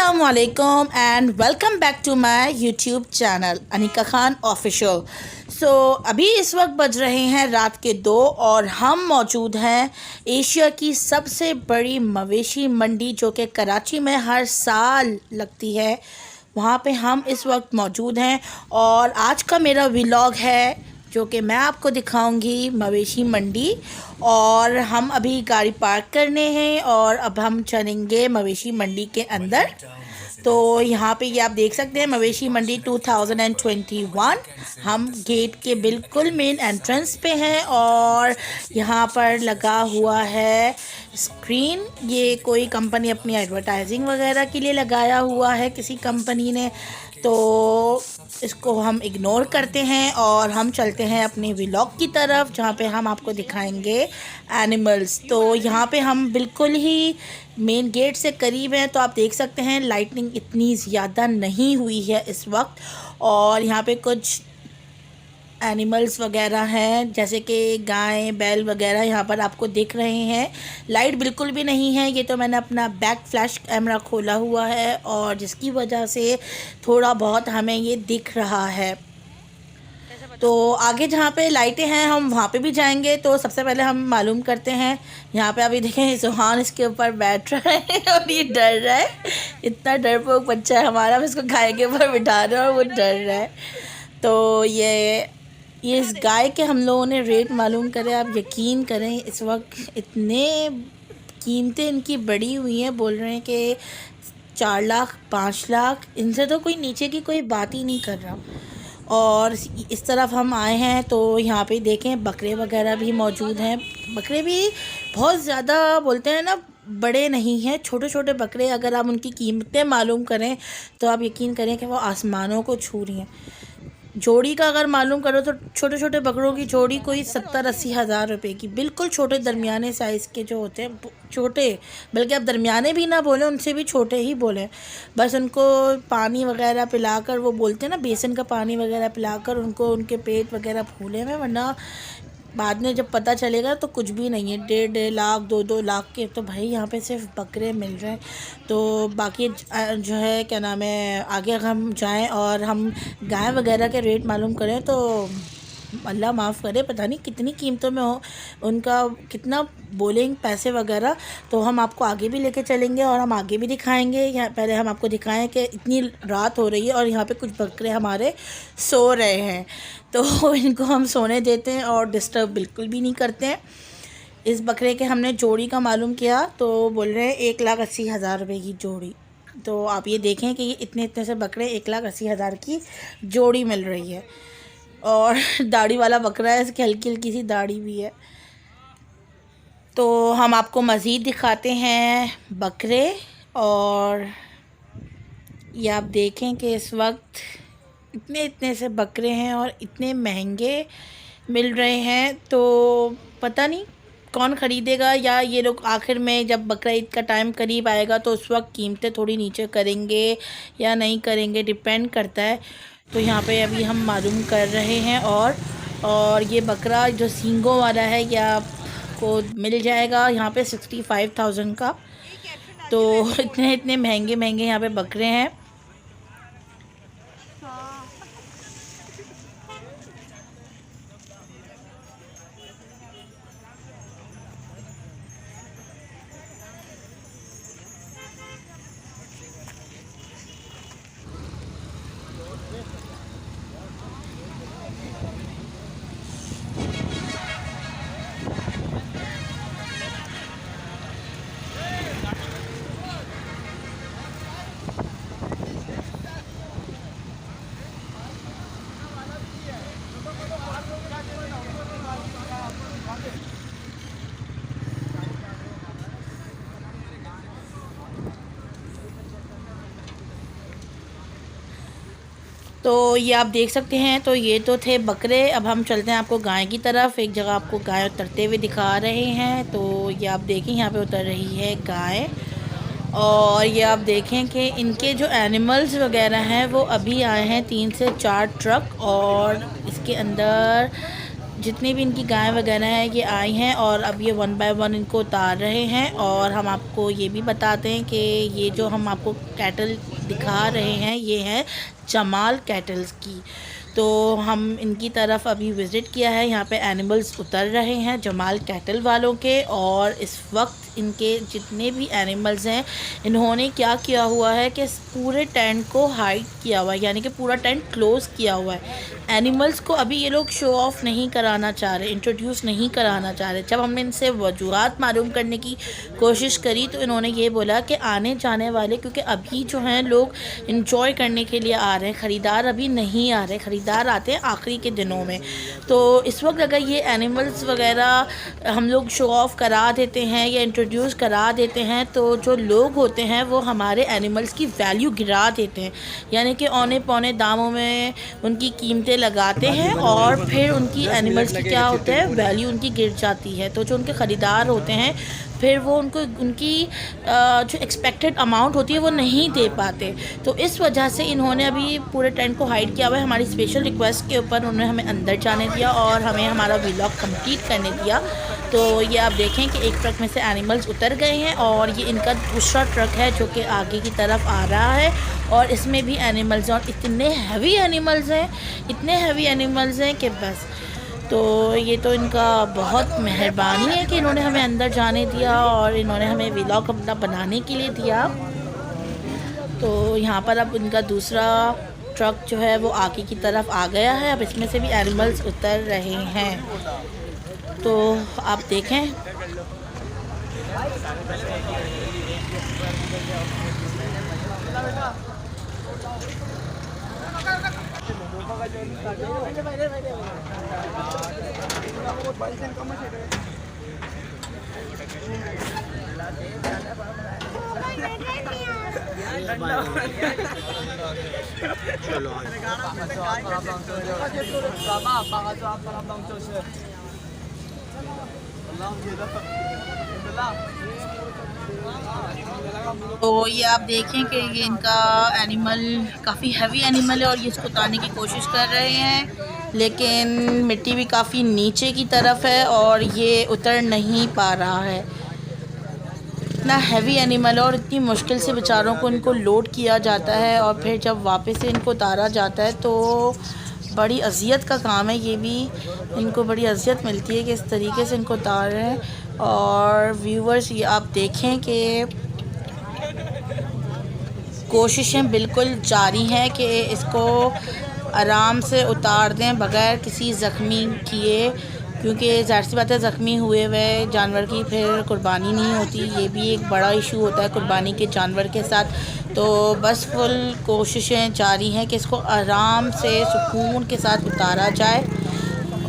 Assalamualaikum and welcome back to my YouTube channel Anika Khan official. अभी इस वक्त बज रहे हैं रात के 2 और हम मौजूद हैं एशिया की सबसे बड़ी मवेशी मंडी जो कि कराची में हर साल लगती है। वहाँ पे हम इस वक्त मौजूद हैं और आज का मेरा व्लॉग है जो कि मैं आपको दिखाऊंगी मवेशी मंडी। और हम अभी गाड़ी पार्क करने हैं और अब हम चलेंगे मवेशी मंडी के अंदर। तो यहाँ पे ये आप देख सकते हैं मवेशी मंडी 2021। हम गेट के बिल्कुल मेन एंट्रेंस पे हैं और यहाँ पर लगा हुआ है स्क्रीन। ये कोई कंपनी अपनी एडवर्टाइजिंग वगैरह के लिए लगाया हुआ है किसी कंपनी ने, तो इसको हम इग्नोर करते हैं और हम चलते हैं अपने व्लॉग की तरफ जहाँ पे हम आपको दिखाएंगे एनिमल्स। तो यहाँ पे हम बिल्कुल ही मेन गेट से करीब हैं, तो आप देख सकते हैं लाइटनिंग इतनी ज़्यादा नहीं हुई है इस वक्त। और यहाँ पे कुछ एनिमल्स वगैरह हैं जैसे कि गाय बैल वगैरह यहाँ पर आपको दिख रहे हैं। लाइट बिल्कुल भी नहीं है, ये तो मैंने अपना बैक फ्लैश कैमरा खोला हुआ है और जिसकी वजह से थोड़ा बहुत हमें ये दिख रहा है। तो आगे जहाँ पे लाइटें हैं हम वहाँ पे भी जाएंगे। तो सबसे पहले हम मालूम करते हैं, यहाँ पे अभी देखें सुहान इसके ऊपर बैठ रहा है और ये डर रहा है। इतना डरपोक बच्चा है हमारा, हम इसको गाय के ऊपर बिठा रहे हैं और वो डर रहा है। तो ये इस गाय के हम लोगों ने रेट मालूम करे, आप यकीन करें इस वक्त इतने कीमतें इनकी बढ़ी हुई हैं। बोल रहे हैं कि 4 लाख 5 लाख, इनसे तो कोई नीचे की कोई बात ही नहीं कर रहा। और इस तरफ हम आए हैं तो यहाँ पे देखें बकरे वगैरह भी मौजूद हैं। बकरे भी बहुत ज़्यादा बोलते हैं ना बड़े नहीं हैं, छोटे छोटे बकरे। अगर आप उनकी कीमतें मालूम करें तो आप यकीन करें कि वो आसमानों को छू रही हैं। जोड़ी का अगर मालूम करो तो छोटे छोटे बकरों की जोड़ी कोई 70-80 हज़ार रुपये की, बिल्कुल छोटे दरमियाने साइज़ के जो होते हैं, छोटे बल्कि आप दरमियाने भी ना बोलें, उनसे भी छोटे ही बोलें। बस उनको पानी वगैरह पिलाकर, वो बोलते हैं ना बेसन का पानी वगैरह पिलाकर उनको उनके पेट वगैरह फूले में, वरना बाद में जब पता चलेगा तो कुछ भी नहीं है। 1.5 लाख 2-2 लाख के तो भाई यहाँ पे सिर्फ बकरे मिल रहे हैं। तो बाकी जो है क्या नाम है, आगे अगर हम जाएं और हम गाय वगैरह के रेट मालूम करें तो अल्लाह माफ़ करे पता नहीं कितनी कीमतों में हो, उनका कितना बोलेंगे पैसे वगैरह। तो हम आपको आगे भी लेके चलेंगे और हम आगे भी दिखाएंगे। यहाँ पहले हम आपको दिखाएं कि इतनी रात हो रही है और यहाँ पे कुछ बकरे हमारे सो रहे हैं, तो इनको हम सोने देते हैं और डिस्टर्ब बिल्कुल भी नहीं करते हैं। इस बकरे के हमने जोड़ी का मालूम किया तो बोल रहे हैं 1,80,000 रुपये की जोड़ी। तो आप ये देखें कि इतने से बकरे 1,80,000 की जोड़ी मिल रही है। और दाढ़ी वाला बकरा है, इसकी हल्की हल्की सी दाढ़ी भी है। तो हम आपको मज़ीद दिखाते हैं बकरे। और ये आप देखें कि इस वक्त इतने से बकरे हैं और इतने महंगे मिल रहे हैं, तो पता नहीं कौन ख़रीदेगा। या ये लोग आखिर में जब बकरा ईद का टाइम करीब आएगा तो उस वक्त कीमतें थोड़ी नीचे करेंगे या नहीं करेंगे, डिपेंड करता है। तो यहाँ पे अभी हम मालूम कर रहे हैं। और ये बकरा जो सींगों वाला है ये आपको मिल जाएगा यहाँ पे 65,000 का। तो इतने महंगे यहाँ पे बकरे हैं। तो ये आप देख सकते हैं, तो ये तो थे बकरे। अब हम चलते हैं आपको गाय की तरफ। एक जगह आपको गाय उतरते हुए दिखा रहे हैं। तो ये आप देखें यहाँ पे उतर रही है गाय। और ये आप देखें कि इनके जो एनिमल्स वगैरह हैं वो अभी आए हैं 3 से 4 ट्रक। और इसके अंदर जितने भी इनकी गाय वगैरह हैं ये आई हैं और अब ये वन बाय वन इनको उतार रहे हैं। और हम आपको ये भी बताते हैं कि ये जो हम आपको कैटल दिखा रहे हैं ये है जमाल कैटल्स की। तो हम इनकी तरफ अभी विज़िट किया है, यहाँ पे एनिमल्स उतर रहे हैं जमाल कैटल वालों के। और इस वक्त इनके जितने भी एनिमल्स हैं इन्होंने क्या किया हुआ है कि पूरे टेंट को हाइड किया हुआ है, यानी कि पूरा टेंट क्लोज़ किया हुआ है। एनिमल्स को अभी ये लोग शो ऑफ़ नहीं कराना चाह रहे, इंट्रोड्यूस नहीं कराना चाह रहे। जब हमने इनसे वजूहात मालूम करने की कोशिश करी तो इन्होंने ये बोला कि आने जाने वाले, क्योंकि अभी जो हैं लोग इंजॉय करने के लिए आ रहे हैं, ख़रीदार अभी नहीं आ रहे, ख़रीदार आते हैं आखिरी के दिनों में। तो इस वक्त अगर ये एनिमल्स वगैरह हम लोग शो ऑफ़ करा देते हैं या इंट्रोड्यूस करा देते हैं तो जो लोग होते हैं वो हमारे एनिमल्स की वैल्यू गिरा देते हैं, यानी कि औने पौने दामों में उनकी कीमतें लगाते हैं और फिर उनकी एनिमल्स की क्या होता है वैल्यू उनकी गिर जाती है। तो जो उनके ख़रीदार होते हैं फिर वो उनको उनकी जो एक्सपेक्टेड अमाउंट होती है वो नहीं दे पाते। तो इस वजह से इन्होंने अभी पूरे टेंट को हाइड किया हुआ है। हमारी स्पेशल रिक्वेस्ट के ऊपर उन्होंने हमें अंदर जाने दिया और हमें हमारा व्लॉग कंप्लीट करने दिया। तो ये आप देखें कि एक ट्रक में से एनिमल्स उतर गए हैं और ये इनका दूसरा ट्रक है जो कि आगे की तरफ आ रहा है और इसमें भी एनिमल्स हैं और इतने हैवी एनिमल्स हैं, इतने हैवी एनिमल्स हैं कि बस। तो ये तो इनका बहुत मेहरबानी है कि इन्होंने हमें अंदर जाने दिया और इन्होंने हमें व्लॉग अपना बनाने के लिए दिया। तो यहाँ पर अब इनका दूसरा ट्रक जो है वो आगे की तरफ आ गया है, अब इसमें से भी एनिमल्स उतर रहे हैं। तो आप देखें तो ये आप देखें कि ये इनका एनिमल काफ़ी हैवी एनिमल है और ये इसको उतारने की कोशिश कर रहे हैं, लेकिन मिट्टी भी काफ़ी नीचे की तरफ है और ये उतर नहीं पा रहा है। इतना हैवी एनिमल है और इतनी मुश्किल से बेचारों को इनको लोड किया जाता है और फिर जब वापस से इनको उतारा जाता है तो बड़ी अज़ियत का काम है। ये भी इनको बड़ी अज़ियत मिलती है कि इस तरीके से इनको उतार रहे हैं। और व्यूवर्स ये आप देखें कि कोशिशें बिल्कुल जारी हैं कि इसको आराम से उतार दें बग़ैर किसी ज़ख्मी किए, क्योंकि ज़ाहिर सी बात है ज़ख्मी हुए हुए जानवर की फिर कुर्बानी नहीं होती। ये भी एक बड़ा इशू होता है कुर्बानी के जानवर के साथ। तो बस फुल कोशिशें जारी हैं कि इसको आराम से सुकून के साथ उतारा जाए।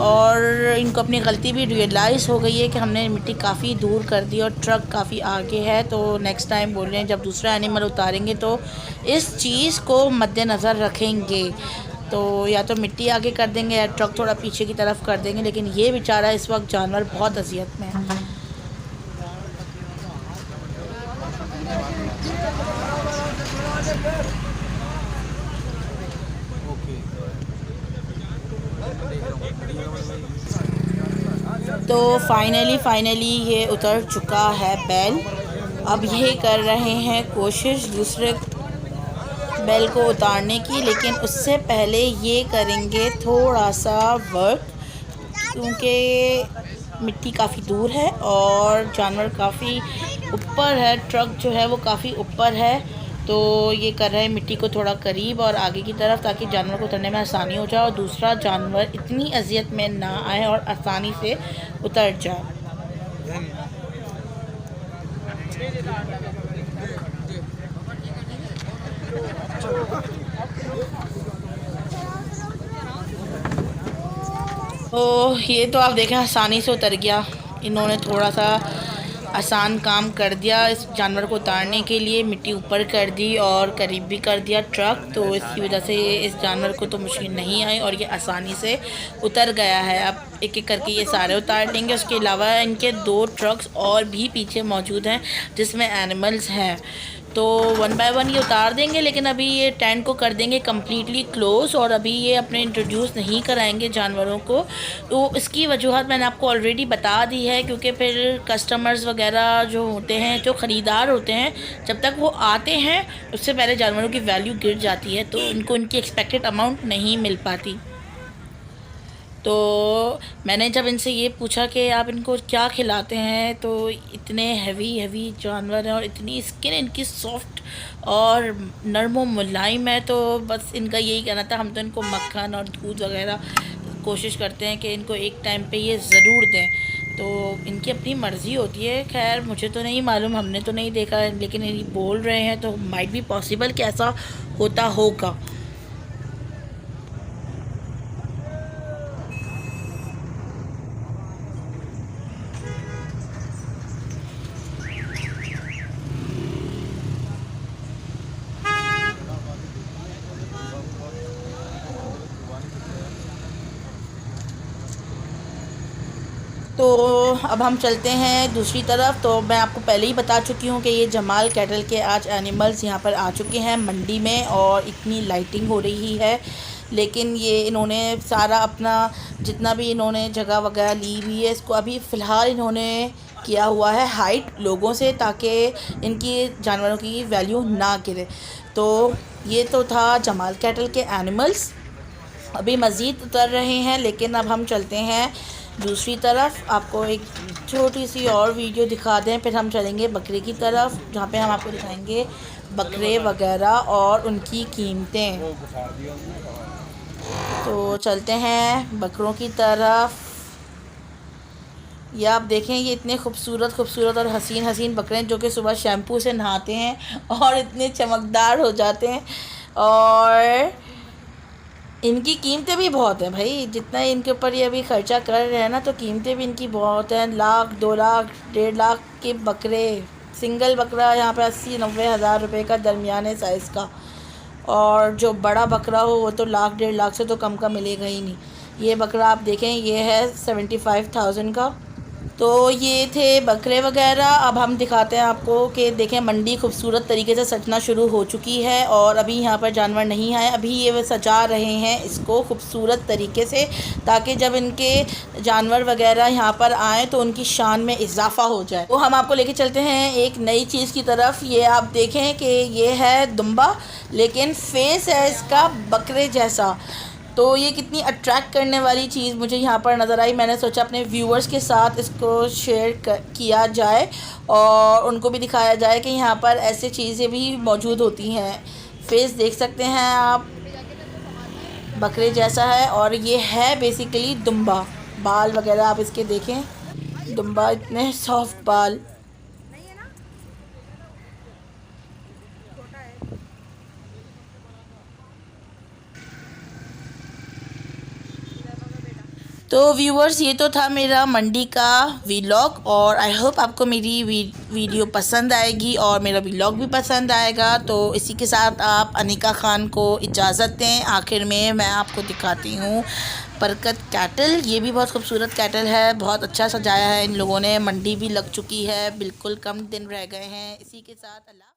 और इनको अपनी गलती भी रियलाइज़ हो गई है कि हमने मिट्टी काफ़ी दूर कर दी और ट्रक काफ़ी आगे है। तो नेक्स्ट टाइम बोल रहे हैं जब दूसरा एनिमल उतारेंगे तो इस चीज़ को मद्देनज़र रखेंगे। तो या तो मिट्टी आगे कर देंगे या ट्रक थोड़ा पीछे की तरफ कर देंगे, लेकिन ये बेचारा इस वक्त जानवर बहुत अज़ियत में है। तो फाइनली ये उतर चुका है बैल। अब ये कर रहे हैं कोशिश दूसरे बैल को उतारने की, लेकिन उससे पहले ये करेंगे थोड़ा सा वर्क, क्योंकि मिट्टी काफ़ी दूर है और जानवर काफ़ी ऊपर है, ट्रक जो है वो काफ़ी ऊपर है। तो ये कर रहे हैं मिट्टी को थोड़ा करीब और आगे की तरफ ताकि जानवर को उतरने में आसानी हो जाए और दूसरा जानवर इतनी अजियत में ना आए और आसानी से उतर जाए। तो ये तो आप देखें आसानी से उतर गया। इन्होंने थोड़ा सा आसान काम कर दिया इस जानवर को उतारने के लिए, मिट्टी ऊपर कर दी और करीब भी कर दिया ट्रक। तो इसकी वजह से इस जानवर को तो मुश्किल नहीं आई और ये आसानी से उतर गया है। अब एक एक करके ये सारे उतार लेंगे। उसके अलावा इनके 2 ट्रक्स और भी पीछे मौजूद हैं जिसमें एनिमल्स हैं। तो 1 बाय 1 ये उतार देंगे, लेकिन अभी ये टेंट को कर देंगे कम्प्लीटली क्लोज़ और अभी ये अपने इंट्रोड्यूस नहीं कराएंगे जानवरों को। तो इसकी वजूहत मैंने आपको ऑलरेडी बता दी है, क्योंकि फिर कस्टमर्स वगैरह जो होते हैं, जो ख़रीदार होते हैं, जब तक वो आते हैं उससे पहले जानवरों की वैल्यू गिर जाती है, तो उनको उनकी एक्सपेक्टेड अमाउंट नहीं मिल पाती। तो मैंने जब इनसे ये पूछा कि आप इनको क्या खिलाते हैं, तो इतने हैवी जानवर हैं और इतनी स्किन इनकी सॉफ्ट और नरम व मुलायम है, तो बस इनका यही कहना था हम तो इनको मक्खन और दूध वगैरह कोशिश करते हैं कि इनको एक टाइम पे ये ज़रूर दें। तो इनकी अपनी मर्ज़ी होती है, खैर मुझे तो नहीं मालूम, हमने तो नहीं देखा, लेकिन ये बोल रहे हैं तो माइट बी पॉसिबल कि ऐसा होता होगा। तो अब हम चलते हैं दूसरी तरफ। तो मैं आपको पहले ही बता चुकी हूँ कि ये जमाल कैटल के आज एनिमल्स यहाँ पर आ चुके हैं मंडी में और इतनी लाइटिंग हो रही है, लेकिन ये इन्होंने सारा अपना जितना भी इन्होंने जगह वगैरह ली हुई है, इसको अभी फ़िलहाल इन्होंने किया हुआ है हाइड लोगों से, ताकि इनकी जानवरों की वैल्यू ना गिरे। तो ये तो था जमाल कैटल के एनिमल्स। अभी मज़ीद उतर रहे हैं, लेकिन अब हम चलते हैं दूसरी तरफ। आपको एक छोटी सी और वीडियो दिखा दें, फिर हम चलेंगे बकरे की तरफ, जहाँ पे हम आपको दिखाएंगे बकरे वगैरह और उनकी कीमतें। तो चलते हैं बकरों की तरफ। ये आप देखें, ये इतने खूबसूरत और हसीन बकरे हैं जो कि सुबह शैम्पू से नहाते हैं और इतने चमकदार हो जाते हैं, और इनकी कीमतें भी बहुत हैं भाई। जितना इनके ऊपर ये अभी ख़र्चा कर रहे हैं ना, तो कीमतें भी इनकी बहुत हैं। 1,00,000, 2,00,000, 1,50,000 के बकरे। सिंगल बकरा यहाँ पे 80-90 हज़ार रुपये का दरमियाने साइज़ का, और जो बड़ा बकरा हो वो तो 1,00,000, 1,50,000 से तो कम का मिलेगा ही नहीं। ये बकरा आप देखें, ये है 75,000 का। तो ये थे बकरे वगैरह। अब हम दिखाते हैं आपको कि देखें मंडी खूबसूरत तरीके से सजना शुरू हो चुकी है, और अभी यहाँ पर जानवर नहीं आए, अभी ये सजा रहे हैं इसको खूबसूरत तरीके से, ताकि जब इनके जानवर वगैरह यहाँ पर आएँ तो उनकी शान में इजाफ़ा हो जाए। तो हम आपको लेके चलते हैं एक नई चीज़ की तरफ। ये आप देखें कि ये है दुम्बा, लेकिन फेस है इसका बकरे जैसा। तो ये कितनी अट्रैक्ट करने वाली चीज़ मुझे यहाँ पर नज़र आई। मैंने सोचा अपने व्यूअर्स के साथ इसको शेयर किया जाए और उनको भी दिखाया जाए कि यहाँ पर ऐसी चीज़ें भी मौजूद होती हैं। फेस देख सकते हैं आप, बकरे जैसा है, और ये है बेसिकली दुम्बा। बाल वगैरह आप इसके देखें, दुम्बा इतने सॉफ्ट बाल। तो व्यूअर्स, ये तो था मेरा मंडी का व्लॉग, और आई होप आपको मेरी वीडियो पसंद आएगी और मेरा व्लॉग भी पसंद आएगा। तो इसी के साथ आप अनिका खान को इजाज़त दें। आखिर में मैं आपको दिखाती हूँ बरकत कैटल। ये भी बहुत खूबसूरत कैटल है, बहुत अच्छा सजाया है इन लोगों ने। मंडी भी लग चुकी है, बिल्कुल कम दिन रह गए हैं। इसी के साथ अल्लाह।